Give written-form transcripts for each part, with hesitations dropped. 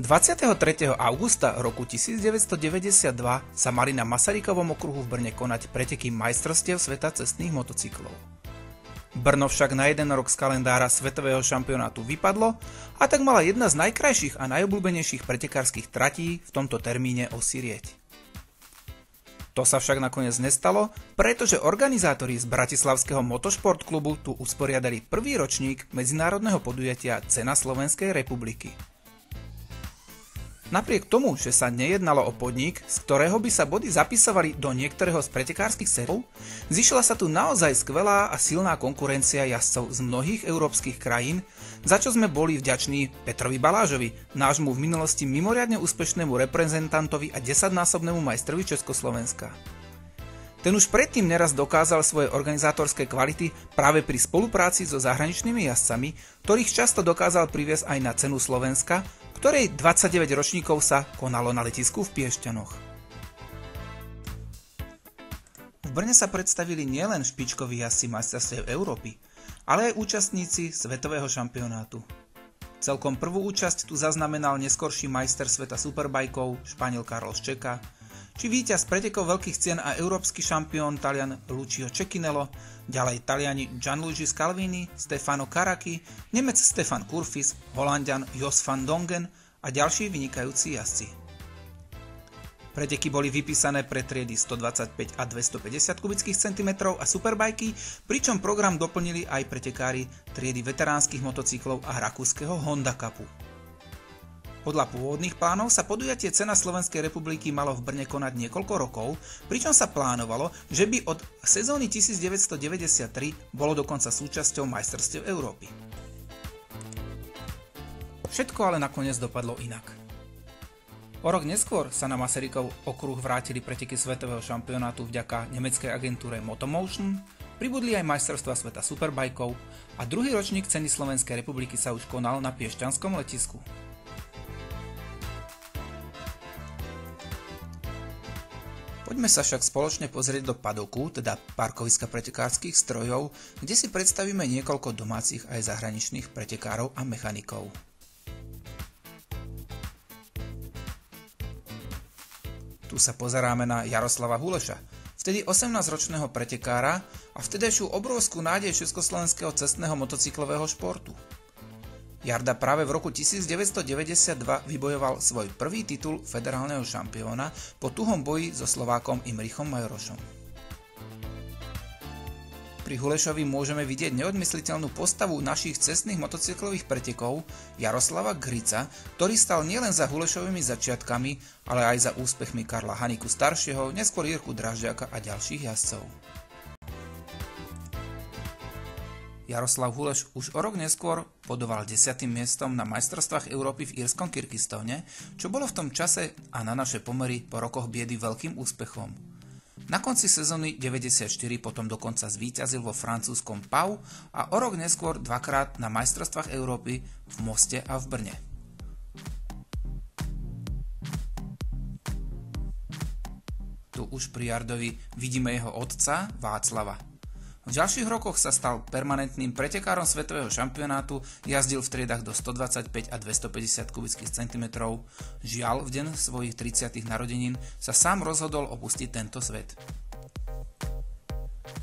23. augusta roku 1992 sa mali na Masarykovom okruhu v Brne konať preteky majstrovstiev sveta cestných motocyklov. Brno však na jeden rok z kalendára svetového šampionátu vypadlo a tak mala jedna z najkrajších a najobľúbenejších pretekárskych tratí v tomto termíne osirieť. To sa však nakoniec nestalo, pretože organizátori z Bratislavského motošport klubu tu usporiadali prvý ročník medzinárodného podujatia Cena Slovenskej republiky. Napriek tomu, že sa nejednalo o podnik, z ktorého by sa body zapisovali do niektorého z pretekárskych sériov, zišla sa tu naozaj skvelá a silná konkurencia jazdcov z mnohých európskych krajín, za čo sme boli vďační Petrovi Balážovi, nášmu v minulosti mimoriadne úspešnému reprezentantovi a 10-násobnému majstrovi Československa. Ten už predtým neraz dokázal svoje organizátorské kvality práve pri spolupráci so zahraničnými jazdcami, ktorých často dokázal priviesť aj na Cenu Slovenska, ktorej 29 ročníkov sa konalo na letisku v Piešťanoch. V Brne sa predstavili nielen špičkoví jazdci majstrovstiev Európy, ale aj účastníci svetového šampionátu. Celkom prvú účasť tu zaznamenal neskorší majster sveta superbajkov Španiel Carlos Checa, či víťaz pretekov veľkých cien a európsky šampión Talian Lucio Cecchinello, ďalej Taliani Gianluigi Scalvini, Stefano Caracci, Nemec Stefan Kurfis, Holanďan Jos van Dongen a ďalší vynikajúci jazdci. Preteky boli vypísané pre triedy 125 a 250 kubických centimetrov a superbajky, pričom program doplnili aj pretekári triedy veteránskych motocyklov a rakúskeho Honda Cupu. Podľa pôvodných plánov sa podujatie Cena Slovenskej republiky malo v Brne konať niekoľko rokov, pričom sa plánovalo, že by od sezóny 1993 bolo dokonca súčasťou majstrovstiev Európy. Všetko ale nakoniec dopadlo inak. O rok neskôr sa na Masarykov okruh vrátili preteky svetového šampionátu vďaka nemeckej agentúre Motomotion, pribudli aj majstrovstvá sveta superbajkov a druhý ročník Ceny Slovenskej republiky sa už konal na Piešťanskom letisku. Poďme sa však spoločne pozrieť do padoku, teda parkoviska pretekárskych strojov, kde si predstavíme niekoľko domácich aj zahraničných pretekárov a mechanikov. Tu sa pozeráme na Jaroslava Huleša, vtedy 18-ročného pretekára a vtedajšiu obrovskú nádej československého cestného motocyklového športu. Jarda práve v roku 1992 vybojoval svoj prvý titul federálneho šampióna po tuhom boji so Slovákom Imrichom Majorošom. Pri Hulešovi môžeme vidieť neodmysliteľnú postavu našich cestných motocyklových pretekov Jaroslava Grica, ktorý stal nielen za Hulešovými začiatkami, ale aj za úspechmi Karla Haniku staršieho, neskôr Jirku Dražďáka a ďalších jazdcov. Jaroslav Huleš už o rok neskôr bodoval 10. miestom na majstrovstvách Európy v írskom Kyrgyzstane, čo bolo v tom čase a na naše pomery po rokoch biedy veľkým úspechom. Na konci sezóny 94 potom dokonca zvíťazil vo francúzskom Pau a o rok neskôr dvakrát na majstrovstvách Európy v Moste a v Brne. Tu už pri Jardovi vidíme jeho otca Václava. V ďalších rokoch sa stal permanentným pretekárom svetového šampionátu, jazdil v triedách do 125 a 250 kubických centimetrov. Žiaľ, v deň svojich 30. narodenín sa sám rozhodol opustiť tento svet.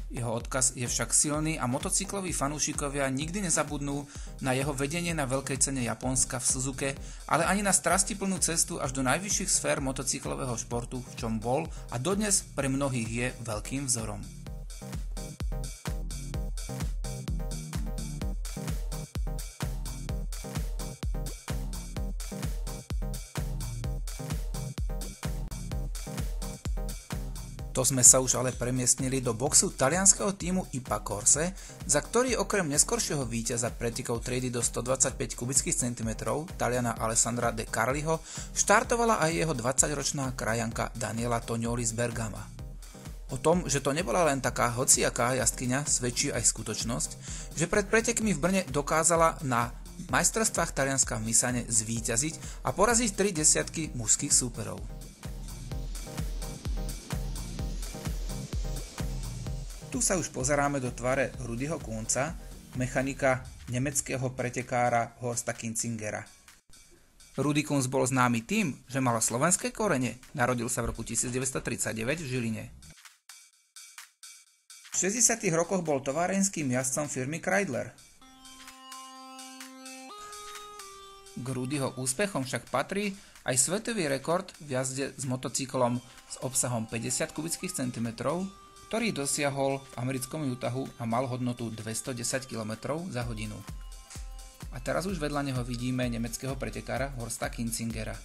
Jeho odkaz je však silný a motocykloví fanúšikovia nikdy nezabudnú na jeho vedenie na veľkej cene Japonska v Suzuke, ale ani na strastiplnú cestu až do najvyšších sfér motocyklového športu, v čom bol a dodnes pre mnohých je veľkým vzorom. To sme sa už ale premiestnili do boxu talianskeho tímu IPA Corse, za ktorý okrem neskoršieho víťaza pretekov triedy do 125 kubických centimetrov Taliana Alessandra De Carliho štartovala aj jeho 20-ročná krajanka Daniela Tognoli z Bergama. O tom, že to nebola len taká hociaká jazdkyňa, svedčí aj skutočnosť, že pred pretekmi v Brne dokázala na majstrovstvách Talianska v Misane zvíťaziť a poraziť 3 desiatky mužských súperov. Tu sa už pozeráme do tváre Rudyho Kunca, mechanika nemeckého pretekára Horsta Kinzingera. Rudy Kunz bol známy tým, že mal slovenské korene. Narodil sa v roku 1939 v Žiline. V 60. rokoch bol továrenským jazdcom firmy Kreidler. K Rudyho úspechom však patrí aj svetový rekord v jazde s motocyklom s obsahom 50 kubických centimetrov, ktorý dosiahol v americkom Utahu a mal hodnotu 210 km za hodinu. A teraz už vedľa neho vidíme nemeckého pretekára Horsta Kinzingera.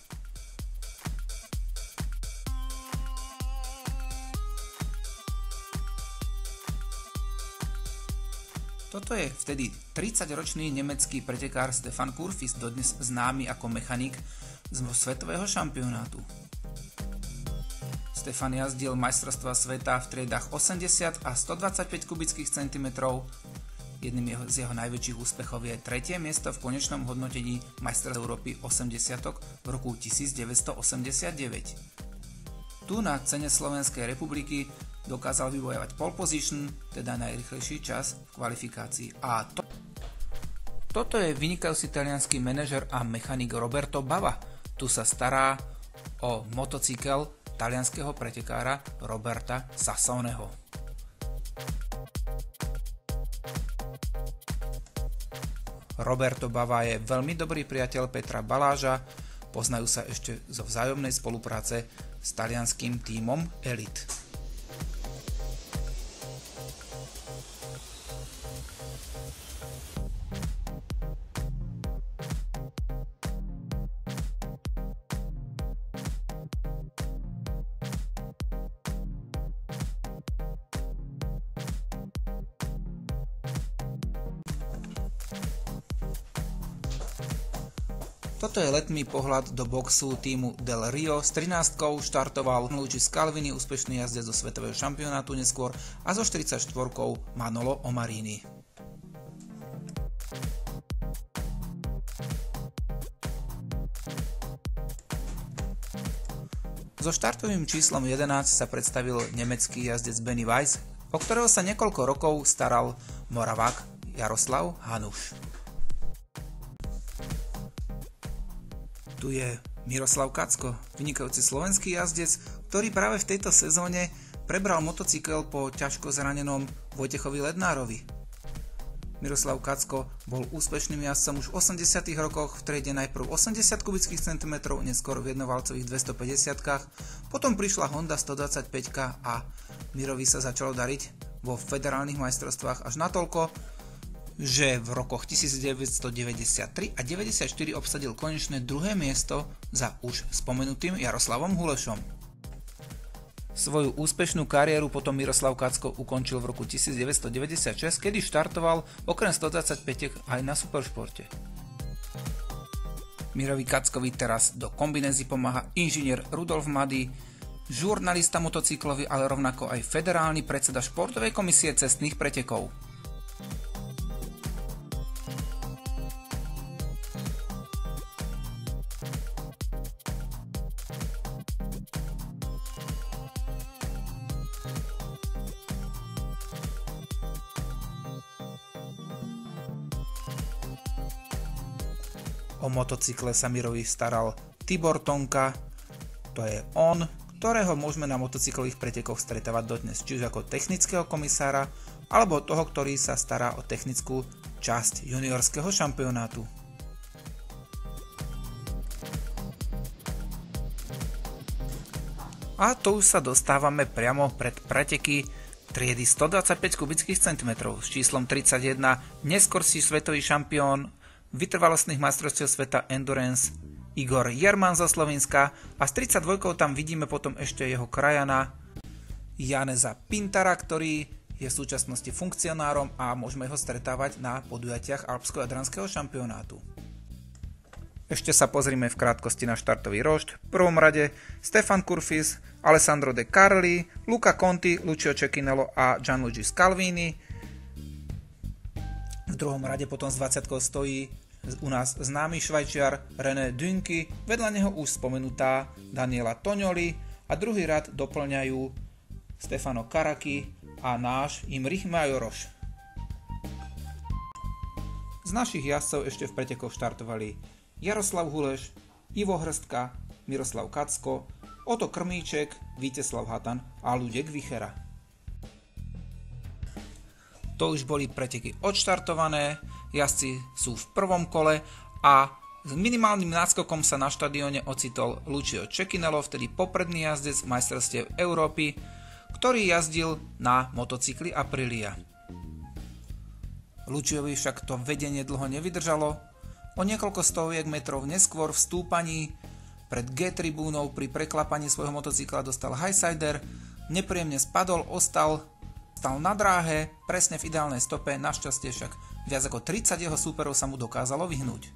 Toto je vtedy 30-ročný nemecký pretekár Stefan Kurfis, dodnes známy ako mechanik z svetového šampionátu. Stefan jazdil majstrovstvá sveta v triedách 80 a 125 kubických centimetrov. Jedným z jeho najväčších úspechov je 3. miesto v konečnom hodnotení majstrovstiev Európy 80 v roku 1989. Tu na cene Slovenskej republiky dokázal vybojovať pole position, teda najrýchlejší čas v kvalifikácii. A toto je vynikajúci taliansky manažer a mechanik Roberto Bava. Tu sa stará o motocykel talianskeho pretekára Roberta Sassoneho. Roberto Bava je veľmi dobrý priateľ Petra Baláža, poznajú sa ešte zo vzájomnej spolupráce s talianským tímom Elite. Toto je letný pohľad do boxu týmu Del Rio. S 13-kou štartoval Luigi Scalvini, úspešný jazdec zo svetového šampionátu neskôr, a so 44-kou Manolo Omarini. So štartovým číslom 11 sa predstavil nemecký jazdec Benny Weiss, o ktorého sa niekoľko rokov staral Moravák Jaroslav Hanuš. Tu je Miroslav Kacko, vynikajúci slovenský jazdec, ktorý práve v tejto sezóne prebral motocykel po ťažko zranenom Vojtechovi Lednárovi. Miroslav Kacko bol úspešným jazdcom už v 80. rokoch v triede najprv 80 kubických centimetrov, neskôr v jednovalcových 250-kách, potom prišla Honda 125 a Mirovi sa začalo dariť vo federálnych majstrovstvách až natoľko, že v rokoch 1993 a 1994 obsadil konečné druhé miesto za už spomenutým Jaroslavom Hulešom. Svoju úspešnú kariéru potom Miroslav Kacko ukončil v roku 1996, kedy štartoval okrem 125 aj na Superšporte. Mirovi Kackovi teraz do kombinézy pomáha inžinier Rudolf Mady, žurnalista motocyklový, ale rovnako aj federálny predseda športovej komisie cestných pretekov. O motocykle sa Mirovi staral Tibor Tonka, to je on, ktorého môžeme na motocyklových pretekoch stretávať dodnes, či už ako technického komisára, alebo toho, ktorý sa stará o technickú časť juniorského šampionátu. A tu už sa dostávame priamo pred preteky triedy 125 kubických centimetrov s číslom 31, neskorší svetový šampión vytrvalostných majstrovstiev sveta Endurance Igor Jerman zo Slovenska, a s 32 tam vidíme potom ešte jeho krajana Janeza Pintara, ktorý je v súčasnosti funkcionárom a môžeme ho stretávať na podujatiach Alpsko-Jadranského šampionátu. Ešte sa pozrime v krátkosti na štartový rošt. V prvom rade Stefan Kurfis, Alessandro De Carli, Luca Conti, Lucio Cecchinello a Gianluigi Scalvini. V druhom rade potom s 20 stojí u nás známy Švajčiar René Dünky, vedľa neho už spomenutá Daniela Tognoli a druhý rad doplňajú Stefano Caracci a náš Imrich Majoroš. Z našich jazdcov ešte v pretekoch štartovali Jaroslav Huleš, Ivo Hrstka, Miroslav Kacko, Oto Krmíček, Víteslav Hatan a Ľudek Vichera. To už boli preteky odštartované, jazdci sú v prvom kole a s minimálnym náskokom sa na štadióne ocitol Lucio Cecchinello, vtedy popredný jazdec majstrovstiev Európy, ktorý jazdil na motocykli Aprilia. Luciovi však to vedenie dlho nevydržalo. O niekoľko stoviek metrov neskôr v stúpaní pred G-tribúnou pri preklapaní svojho motocykla dostal highsider, nepríjemne spadol, stal na dráhe, presne v ideálnej stope, našťastie však viac ako 30 jeho súperov sa mu dokázalo vyhnúť.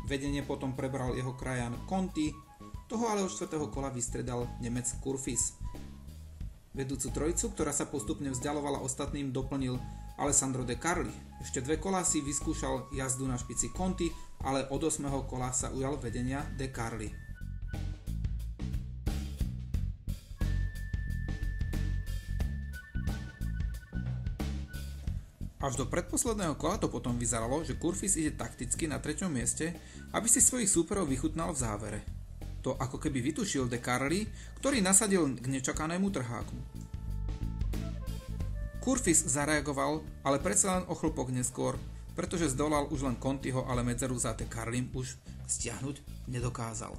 Vedenie potom prebral jeho krajan Conti, toho ale od 4. kola vystredal Nemec Kurfis. Vedúcu trojicu, ktorá sa postupne vzdialovala ostatným, doplnil Alessandro De Carli. Ešte 2 kola si vyskúšal jazdu na špici Conti, ale od 8. kola sa ujal vedenia De Carli. Až do predposledného kola to potom vyzeralo, že Kurfis ide takticky na 3. mieste, aby si svojich súperov vychutnal v závere. To ako keby vytušil De Carli, ktorý nasadil k nečakanému trháku. Kurfis zareagoval, ale predsa len o chlpok neskôr, pretože zdolal už len Contiho, ale medzeru za De Carlim už stiahnuť nedokázal.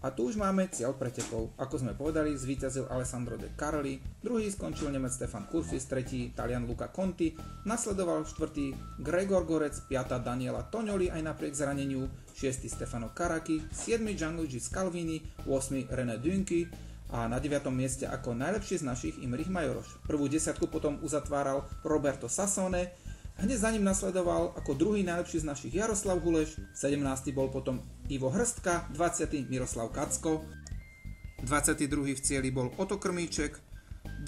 A tu už máme cieľ pretekov. Ako sme povedali, zvíťazil Alessandro De Carli, druhý skončil Nemec Stefan Kurfis, tretí Talian Luca Conti, nasledoval štvrtý Gregor Gorec, piatá Daniela Tognoli aj napriek zraneniu, šiestý Stefano Caracchi, 7. Gianluigi Scalvini, 8. René Dünky a na 9. mieste ako najlepší z našich Imrich Majoroš. Prvú desiatku potom uzatváral Roberto Sassone, hneď za ním nasledoval ako druhý najlepší z našich Jaroslav Huleš, 17. bol potom Ivo Hrstka, 20. Miroslav Kacko, 22. v cieli bol Oto Krmíček,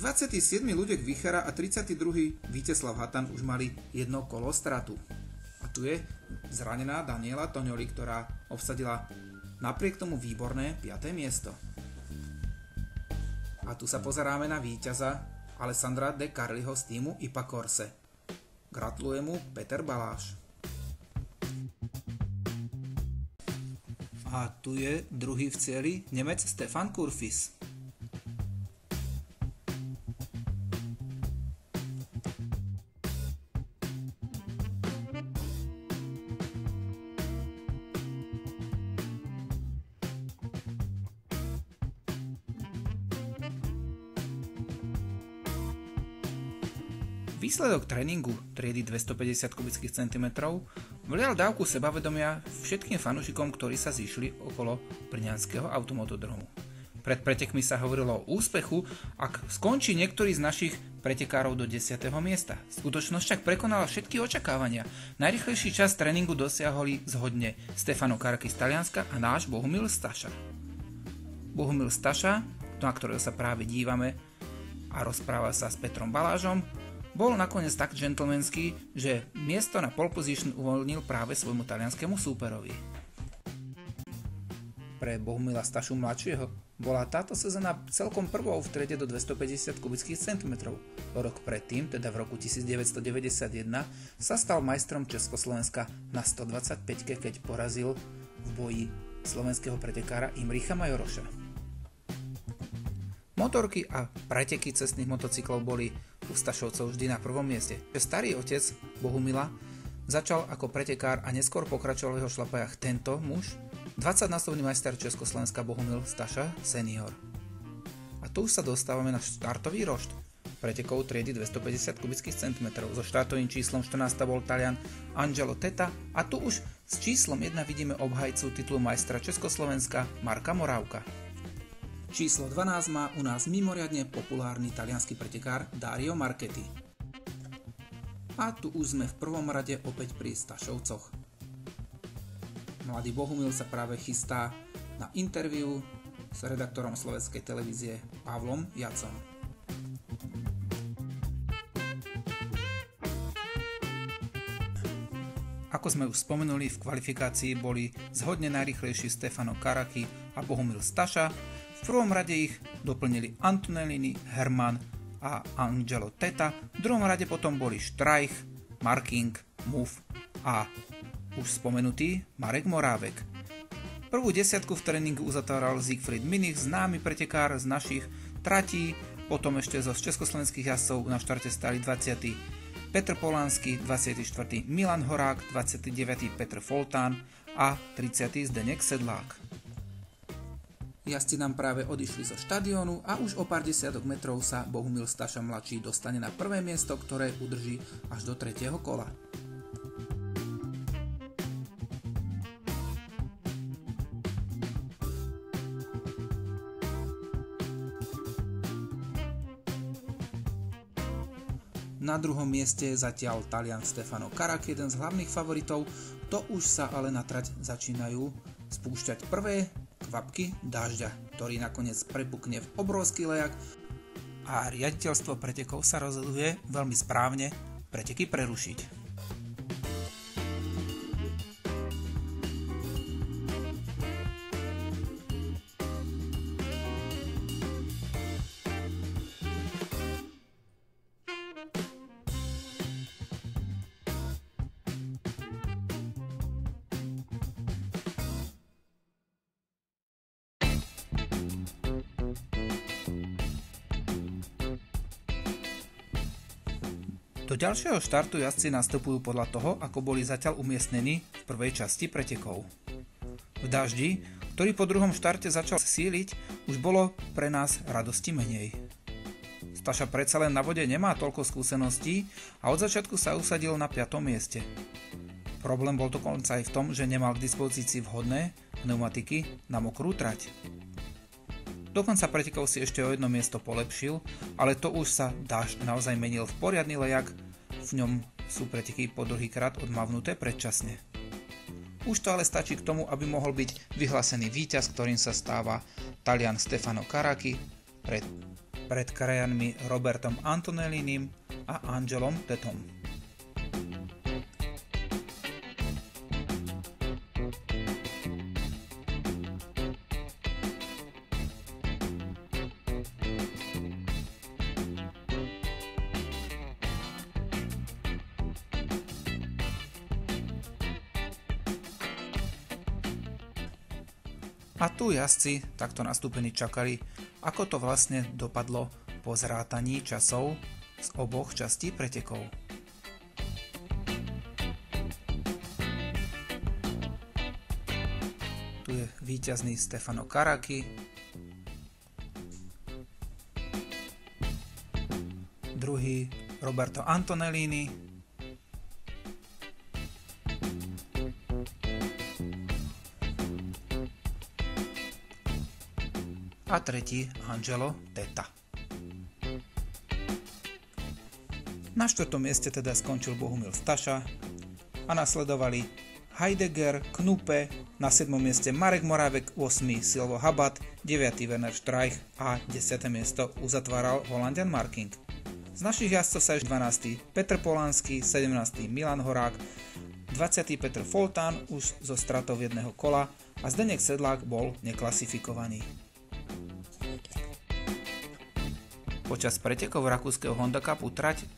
27. Ľudek Vichera a 32. Víteslav Hatan už mali jedno kolo stratu. A tu je zranená Daniela Tognoli, ktorá obsadila napriek tomu výborné 5. miesto. A tu sa pozeráme na víťaza Alessandra De Carliho z týmu IPA Corse. Gratuluje mu Peter Baláš. A tu je druhý v cieli Nemec Stefan Kurfis. Výsledok tréningu triedy 250 kubických cm vlial dávku sebavedomia všetkým fanúšikom, ktorí sa zišli okolo brňanského automotodromu. Pred pretekmi sa hovorilo o úspechu, ak skončí niektorý z našich pretekárov do 10. miesta. Skutočnosť však prekonala všetky očakávania. Najrýchlejší čas tréningu dosiahli zhodne Stefano Caracchi z Talianska a náš Bohumil Staša. Bohumil Staša, na ktorého sa práve dívame a rozpráva sa s Petrom Balážom, bol nakoniec tak gentlemanský, že miesto na pole position uvoľnil práve svojmu talianskému súperovi. Pre Bohumila Stašu mladšieho bola táto sezóna celkom prvou v triede do 250 kubických centimetrov. Rok predtým, teda v roku 1991, sa stal majstrom Československa na 125, keď porazil v boji slovenského pretekára Imricha Majoroša. Motorky a preteky cestných motocyklov boli u Stašovcov vždy na prvom mieste. Starý otec Bohumila začal ako pretekár a neskôr pokračoval v jeho šlapajach tento muž, 20-násobný majster Československa Bohumil Staša senior. A tu už sa dostávame na štartový rošt pretekov triedy 250 kubických centimetrov. So štartovým číslom 14 bol Talian Angelo Teta a tu už s číslom 1 vidíme obhajcu titulu majstra Československa Marka Morávka. Číslo 12 má u nás mimoriadne populárny taliansky pretekár Dario Marchetti. A tu už sme v prvom rade opäť pri Stašovcoch. Mladý Bohumil sa práve chystá na interview s redaktorom slovenskej televízie Pavlom Jacom. Ako sme už spomenuli, v kvalifikácii boli zhodne najrýchlejší Stefano Caracchi a Bohumil Staša. V V prvom rade ich doplnili Antonellini, Hermann a Angelo Teta, v druhom rade potom boli Streich, Marking, Muff a už spomenutý Marek Morávek. Prvú desiatku v tréningu uzatváral Siegfried Minich, známy pretekár z našich tratí, potom ešte zo československých jazdcov na štarte stáli 20. Petr Polánsky, 24. Milan Horák, 29. Petr Foltán a 30. Zdeněk Sedlák. Jazdci nám práve odišli zo štadiónu a už o pár desiatok metrov sa Bohumil Staša mladší dostane na prvé miesto, ktoré udrží až do 3. kola. Na druhom mieste je zatiaľ Talian Stefano Caracci, jeden z hlavných favoritov, to už sa ale na trať začínajú spúšťať prvé kvapky dažďa, ktorý nakoniec prepukne v obrovský lejak a riaditeľstvo pretekov sa rozhoduje veľmi správne preteky prerušiť. Do ďalšieho štartu jazdci nastupujú podľa toho, ako boli zatiaľ umiestnení v prvej časti pretekov. V daždi, ktorý po druhom štarte začal síliť, už bolo pre nás radosti menej. Staša predsa len na vode nemá toľko skúseností a od začiatku sa usadil na 5. mieste. Problém bol dokonca aj v tom, že nemal k dispozícii vhodné pneumatiky na mokrú trať. Do konca pretekov si ešte o jedno miesto polepšil, ale to už sa dážď naozaj menil v poriadny lejak, v ňom sú preteky po druhýkrát odmávnuté predčasne. Už to ale stačí k tomu, aby mohol byť vyhlásený víťaz, ktorým sa stáva Talian Stefano Caracci pred krajanmi Robertom Antonellinim a Angelom Tetom. A tu jazdci takto nastúpení čakali, ako to vlastne dopadlo po zrátaní časov z oboch častí pretekov. Tu je víťazný Stefano Caracci, druhý Roberto Antonellini, a tretí Angelo Teta. Na 4. mieste teda skončil Bohumil Staša a nasledovali Heidegger, Knupe, na 7. mieste Marek Morávek, 8. Silvo Habat, 9. Werner Streich a 10. miesto uzatváral Holanďan Marking. Z našich jazdcov sa 12. Petr Polánsky, 17. Milan Horák, 20. Petr Foltán už zo stratou jedného kola a Zdeněk Sedlák bol neklasifikovaný. Počas pretekov rakúskeho Honda Cupu trať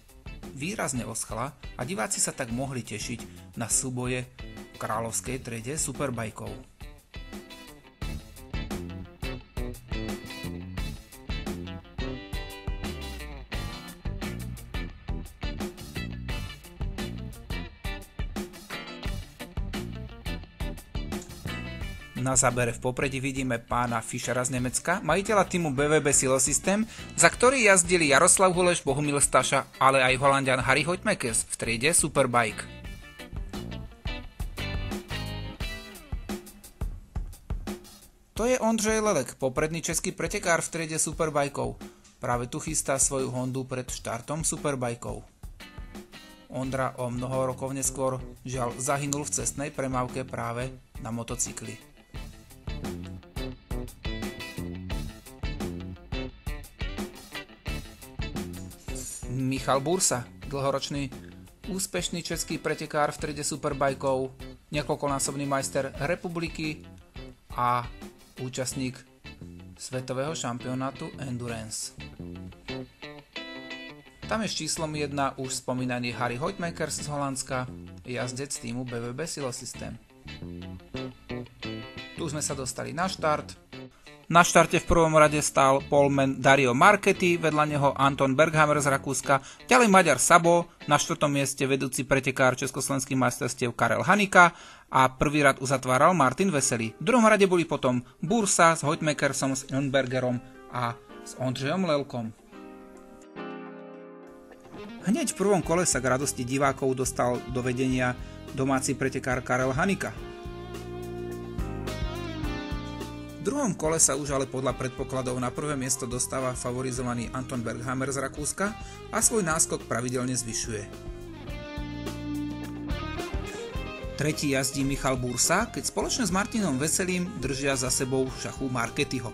výrazne oschla a diváci sa tak mohli tešiť na súboje v kráľovskej triede superbajkov. Na zábere v popredí vidíme pána Fischera z Nemecka, majiteľa týmu BWB Silosystem, za ktorý jazdili Jaroslav Huleš, Bohumil Staša, ale aj Holanďan Harry Hoytmakers v triede Superbike. To je Ondřej Lelek, popredný český pretekár v triede Superbajkov. Práve tu chystá svoju Hondu pred štartom Superbajkov. Ondra o mnoho rokov neskôr žiaľ zahynul v cestnej premávke práve na motocykli. Michal Bursa, dlhoročný úspešný český pretekár v triede superbajkov, niekoľkonásobný majster republiky a účastník svetového šampionátu Endurance. Tam je s číslom 1 už spomínaný Harry Houtmakers z Holandska, jazdec týmu BWB Silosystem. Tu sme sa dostali na štart. Na štarte v prvom rade stál poleman Dario Marchetti, vedľa neho Anton Berghammer z Rakúska, ďalej Maďar Sabo, na 4. mieste vedúci pretekár československých majstrovstiev Karel Hanika a prvý rad uzatváral Martin Veselý. V druhom rade boli potom Bursa s Houtmakersom, s Ilmbergerom a s Ondřejom Lelkom. Hneď v prvom kole sa k radosti divákov dostal do vedenia domáci pretekár Karel Hanika. V druhom kole sa už ale podľa predpokladov na prvé miesto dostáva favorizovaný Anton Berghammer z Rakúska a svoj náskok pravidelne zvyšuje. Tretí jazdí Michal Bursa, keď spoločne s Martinom Veselým držia za sebou šachu Marchettiho.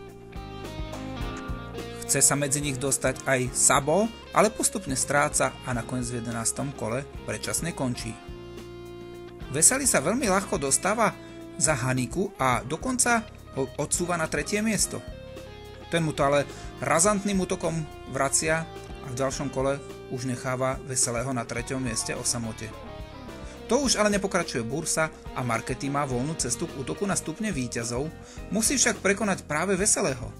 Chce sa medzi nich dostať aj Sabo, ale postupne stráca a nakoniec v 11. kole predčasne končí. Veselý sa veľmi ľahko dostáva za Haniku a dokonca ho odsúva na 3. miesto. Ten mu to ale razantným útokom vracia a v ďalšom kole už necháva Veselého na 3. mieste o samote. To už ale nepokračuje Bursa a Marchetti má voľnú cestu k útoku na stupne víťazov, musí však prekonať práve Veselého.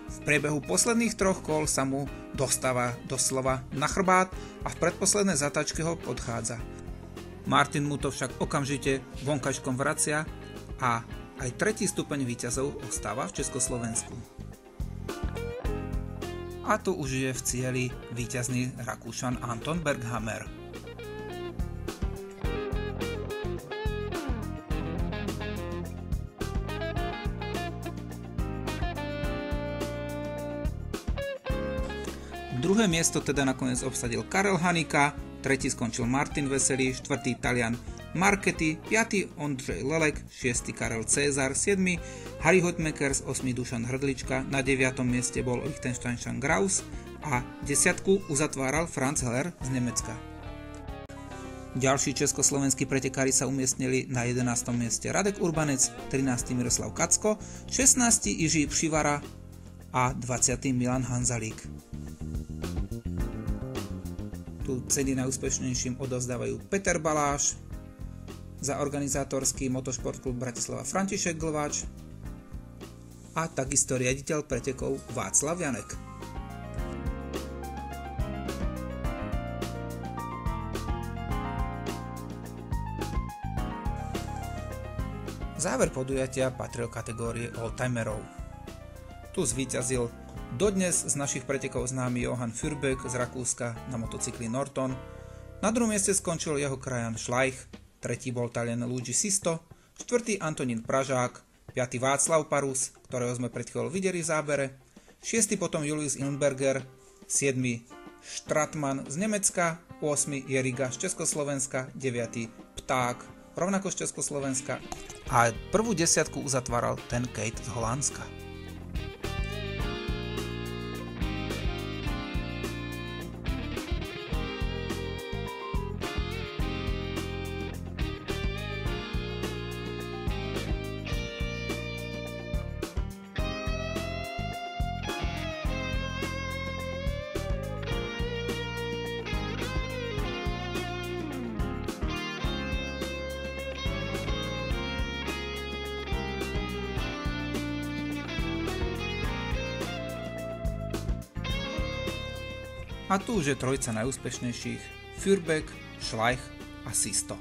V priebehu posledných 3 kôl sa mu dostáva doslova na chrbát a v predposlednej zatačke ho podchádza. Martin mu to však okamžite vonkačkom vracia a aj 3. stupeň víťazov ostáva v Československu. A tu už je v cieli víťazný Rakúšan Anton Berghammer. Druhé miesto teda nakoniec obsadil Karel Hanika, tretí skončil Martin Veselý, 4. Talian Marchetti, 5. Ondřej Lelek, 6. Karel Cezar, 7. Harry Houtmakers, 8. Dušan Hrdlička, na 9. mieste bol Liechtensteinčan Graus a 10. uzatváral Franz Heller z Nemecka. Ďalší československí pretekári sa umiestnili na 11. mieste Radek Urbanec, 13. Miroslav Kacko, 16. Jiří Přivara a 20. Milan Hanzalík. Tu ceny najúspešnejším odovzdávajú Peter Baláš, za organizátorský Motošport klub Bratislava František Glvač a takisto riaditeľ pretekov Václav Janek. Záver podujatia patril kategórie oldtimerov. Tu zvíťazil dodnes z našich pretekov známy Johann Fürbeck z Rakúska na motocykli Norton, na druhom mieste skončil jeho krajan Schleich, tretí bol Talian Luigi Sisto, štvrtý Antonín Pražák, 5. Václav Parus, ktorého sme pred chvíľou videli v zábere, 6. potom Julius Ilmberger, 7. Stratmann z Nemecka, 8. Jeriga z Československa, 9. Pták rovnako z Československa a prvú desiatku uzatváral ten Kate z Holandska. A tu už je trojica najúspešnejších: Fürbeck, Schleich a Sisto.